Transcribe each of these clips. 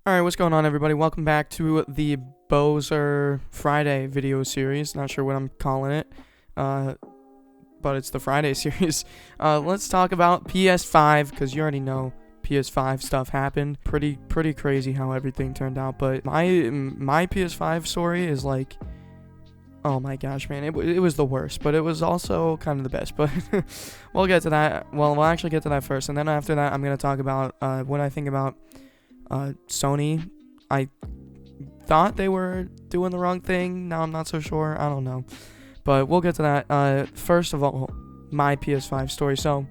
Alright, what's going on, everybody? Welcome back to the Bozer Friday video series. Not sure what I'm calling it, but it's the Friday series. Let's talk about PS5, because you already know PS5 stuff happened. Pretty crazy how everything turned out, but my PS5 story is like, oh my gosh, man, it was the worst, but it was also kind of the best, but we'll get to that. Well, we'll actually get to that first, and then after that, I'm going to talk about what I think about Sony. I thought they were doing the wrong thing. Now I'm not so sure. I don't know. But we'll get to that. First of all, my PS5 story. So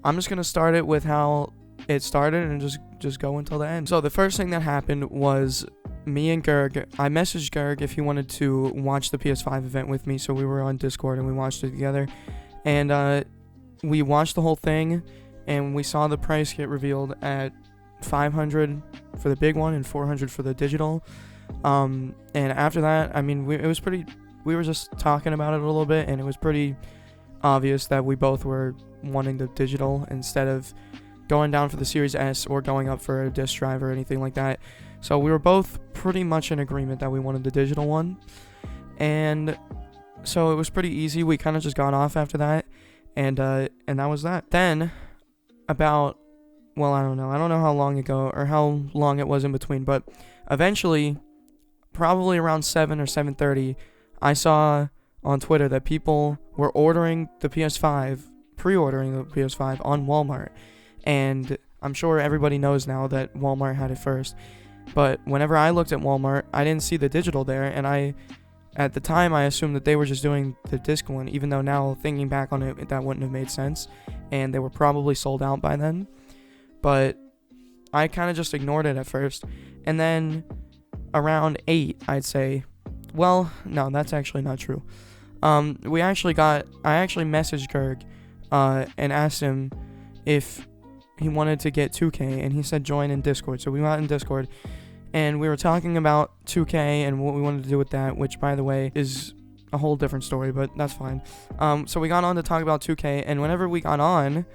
I'm just going to start it with how it started and just go until the end. So the first thing that happened was me and Gerg. I messaged Gerg if he wanted to watch the PS5 event with me. So we were on Discord and we watched it together. And we watched the whole thing and we saw the price get revealed at $500 for the big one and $400 for the digital. And after that, I mean, we were just talking about it a little bit, and it was pretty obvious that we both were wanting the digital instead of going down for the Series S or going up for a disc drive or anything like that. So we were both pretty much in agreement that we wanted the digital one. And so it was pretty easy. We kind of just got off after that, and that was that. Then, about, well, I don't know how long ago or how long it was in between, but eventually, probably around 7 or 7:30, I saw on Twitter that people were ordering the PS5, pre-ordering the PS5 on Walmart. And I'm sure everybody knows now that Walmart had it first. But whenever I looked at Walmart, I didn't see the digital there, and at the time, I assumed that they were just doing the disc one, even though now, thinking back on it, that wouldn't have made sense, and they were probably sold out by then. But I kind of just ignored it at first. And then around 8, I'd say, well, no, that's actually not true. I actually messaged Gerg and asked him if he wanted to get 2K, and he said join in Discord. So we got in Discord, and we were talking about 2K and what we wanted to do with that, which, by the way, is a whole different story, but that's fine. So we got on to talk about 2K, and whenever we got on,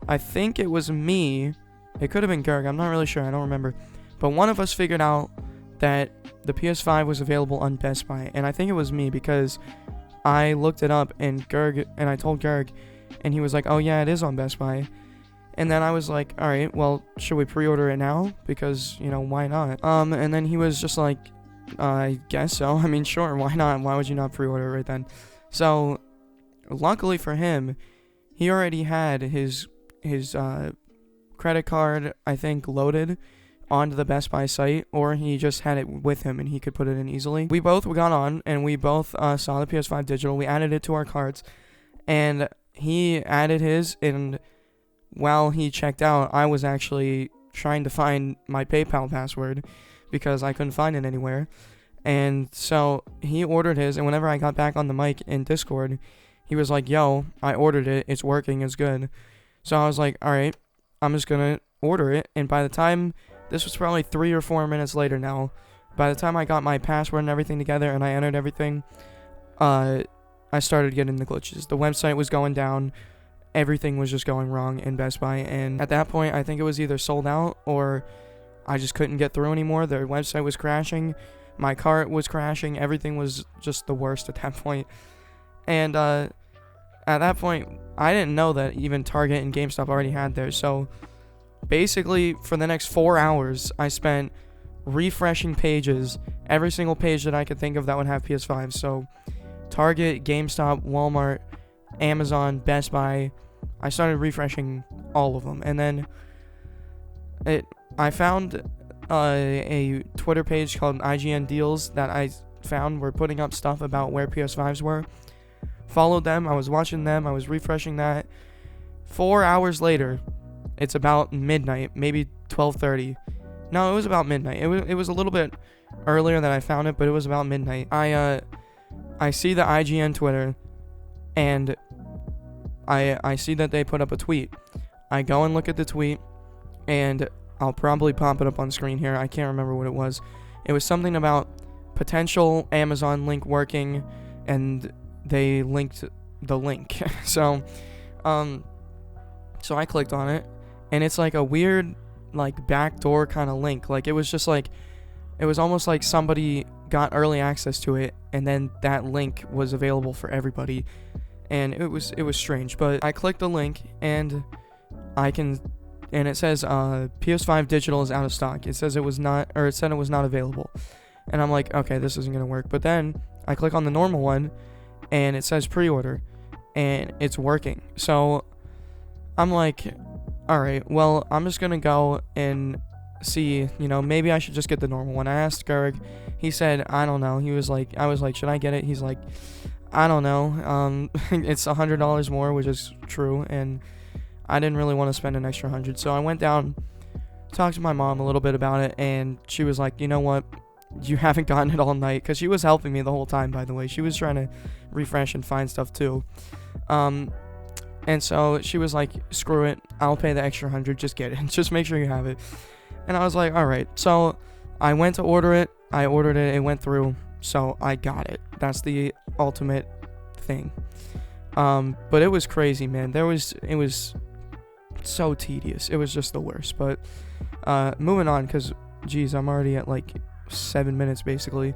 I think it was me. It could have been Gerg, I'm not really sure, I don't remember. But one of us figured out that the PS5 was available on Best Buy, and I think it was me because I looked it up and I told Gerg, and he was like, oh yeah, it is on Best Buy. And then I was like, alright, well, should we pre-order it now? Because, why not? And then he was just like, I guess so. I mean, sure, why not? Why would you not pre-order it right then? So, luckily for him, he already had his credit card, I think, loaded onto the Best Buy site, or he just had it with him and he could put it in easily. We both got on and we both saw the PS5 digital. We added it to our cards, and he added his, and while he checked out, I was actually trying to find my PayPal password because I couldn't find it anywhere. And so he ordered his, and whenever I got back on the mic in Discord, he was like, yo, I ordered it, it's working, it's good. So I was like, alright, I'm just gonna order it. And by the time, this was probably 3 or 4 minutes later now, by the time I got my password and everything together and I entered everything, I started getting the glitches. The website was going down, everything was just going wrong in Best Buy, and at that point I think it was either sold out or I just couldn't get through anymore. Their website was crashing, my cart was crashing, everything was just the worst at that point. And at that point, I didn't know that even Target and GameStop already had theirs. So basically, for the next 4 hours, I spent refreshing pages, every single page that I could think of that would have PS5. So Target, GameStop, Walmart, Amazon, Best Buy, I started refreshing all of them. And then I found a Twitter page called IGN Deals that I found were putting up stuff about where PS5s were. Followed them, I was watching them, I was refreshing that. 4 hours later, it's about midnight, maybe 12:30. No, it was about midnight. It was a little bit earlier than I found it, but it was about midnight. I see the IGN Twitter, and I see that they put up a tweet. I go and look at the tweet, and I'll probably pop it up on screen here. I can't remember what it was. It was something about potential Amazon link working, and they linked the link. So I clicked on it, and it's like a weird like backdoor kind of link. Like it was just like, it was almost like somebody got early access to it, and then that link was available for everybody, and it was strange. But I clicked the link, and it says PS5 digital is out of stock. It says it was not, or it said it was not available, and I'm like, okay, this isn't gonna work. But then I click on the normal one, and it says pre-order, and it's working. So I'm like, all right, well, I'm just gonna go and see, maybe I should just get the normal one. I asked Gerg. He said, I don't know. I was like, should I get it? He's like, I don't know. It's $100 more, which is true, and I didn't really want to spend an extra 100. So I went down, talked to my mom a little bit about it, and she was like, you know what? You haven't gotten it all night, because she was helping me the whole time, by the way. She was trying to refresh and find stuff too. And so she was like, screw it, I'll pay the extra 100, just get it, just make sure you have it. And I was like, alright. So I went to order it, I ordered it, it went through, so I got it. That's the ultimate thing. But it was crazy, man. It was so tedious. It was just the worst. But moving on, because geez, I'm already at like 7 minutes basically.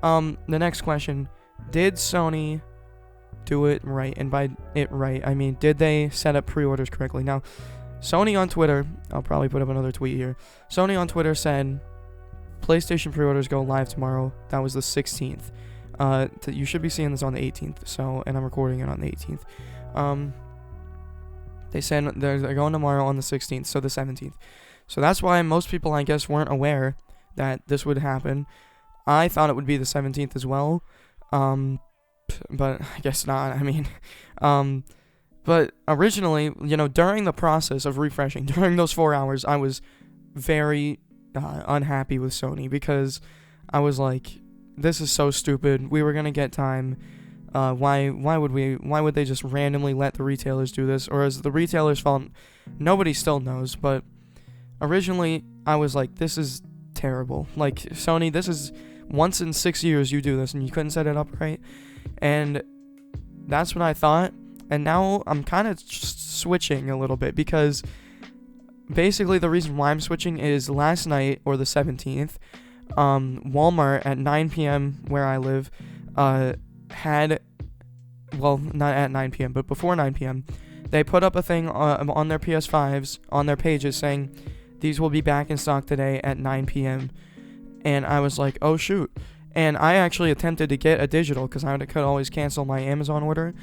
The next question, did Sony do it right? And by it right, I mean, did they set up pre-orders correctly? Now, Sony on Twitter, I'll probably put up another tweet here. Sony on Twitter said, PlayStation pre-orders go live tomorrow. That was the 16th. You should be seeing this on the 18th. So, and I'm recording it on the 18th. They said they're going tomorrow on the 16th, so the 17th. So that's why most people, I guess, weren't aware that this would happen. I thought it would be the 17th as well. But I guess not. I mean, but originally, during the process of refreshing, during those 4 hours, I was very unhappy with Sony, because I was like, this is so stupid. We were gonna get time. Why would they just randomly let the retailers do this? Or is it the retailers' fault? Nobody still knows. But originally, I was like, this is terrible. Like, Sony, this is once in 6 years you do this, and you couldn't set it up right. And that's what I thought. And now I'm kind of switching a little bit, because basically the reason why I'm switching is last night, or the 17th, Walmart at 9 p.m. where I live had, well, not at 9 p.m., but before 9 p.m., they put up a thing on their PS5s, on their pages, saying these will be back in stock today at 9 p.m. And I was like, oh shoot. And I actually attempted to get a digital, because I could always cancel my Amazon order,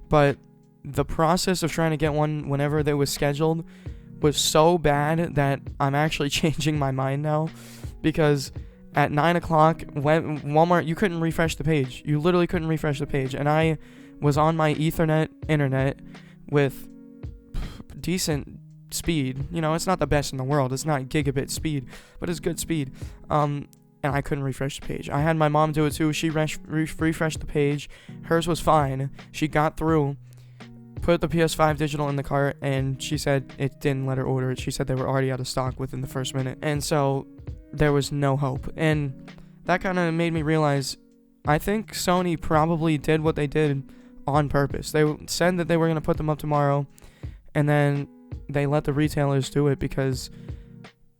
but the process of trying to get one whenever they was scheduled was so bad that I'm actually changing my mind now, because at 9 o'clock, when Walmart, you couldn't refresh the page. You literally couldn't refresh the page. And I was on my Ethernet internet with decent speed. It's not the best in the world. It's not gigabit speed, but it's good speed. And I couldn't refresh the page. I had my mom do it too. She refreshed the page. Hers was fine. She got through, put the PS5 digital in the cart, and she said it didn't let her order it. She said they were already out of stock within the first minute. And so there was no hope. And that kind of made me realize, I think Sony probably did what they did on purpose. They said that they were going to put them up tomorrow, and then they let the retailers do it, because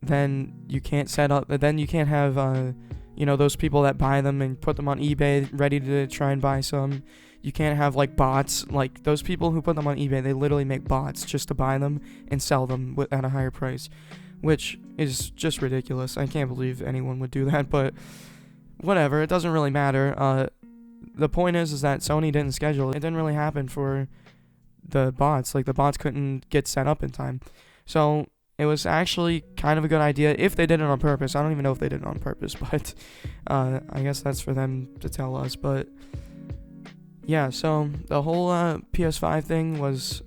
then you can't set up, then you can't have, those people that buy them and put them on eBay ready to try and buy some. You can't have, like, bots. Like, those people who put them on eBay, they literally make bots just to buy them and sell them at a higher price, which is just ridiculous. I can't believe anyone would do that, but whatever. It doesn't really matter. The point is that Sony didn't schedule it. It didn't really happen for the bots. Like, the bots couldn't get set up in time. So it was actually kind of a good idea if they did it on purpose. I don't even know if they did it on purpose, but I guess that's for them to tell us. But yeah, so the whole PS5 thing was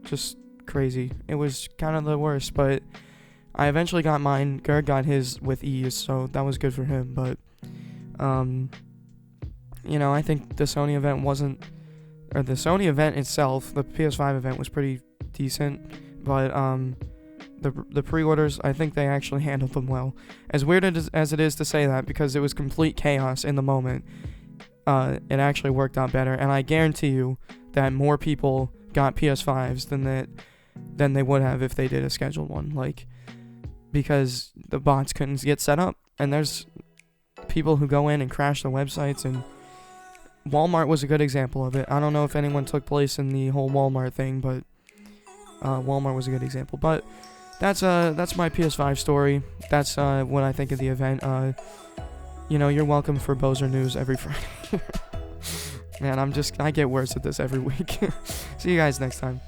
just crazy. It was kind of the worst, but I eventually got mine. Gerg got his with ease, so that was good for him. But I think the Sony event wasn't, or the Sony event itself, the PS5 event was pretty decent, but the pre-orders, I think they actually handled them well. As weird as it is to say that, because it was complete chaos in the moment, it actually worked out better, and I guarantee you that more people got PS5s than they would have if they did a scheduled one. Like, because the bots couldn't get set up. And there's people who go in and crash the websites, and Walmart was a good example of it. I don't know if anyone took place in the whole Walmart thing, but Walmart was a good example. But that's my PS5 story. That's what I think of the event. You're welcome for Bozer News every Friday. Man, I get worse at this every week. See you guys next time.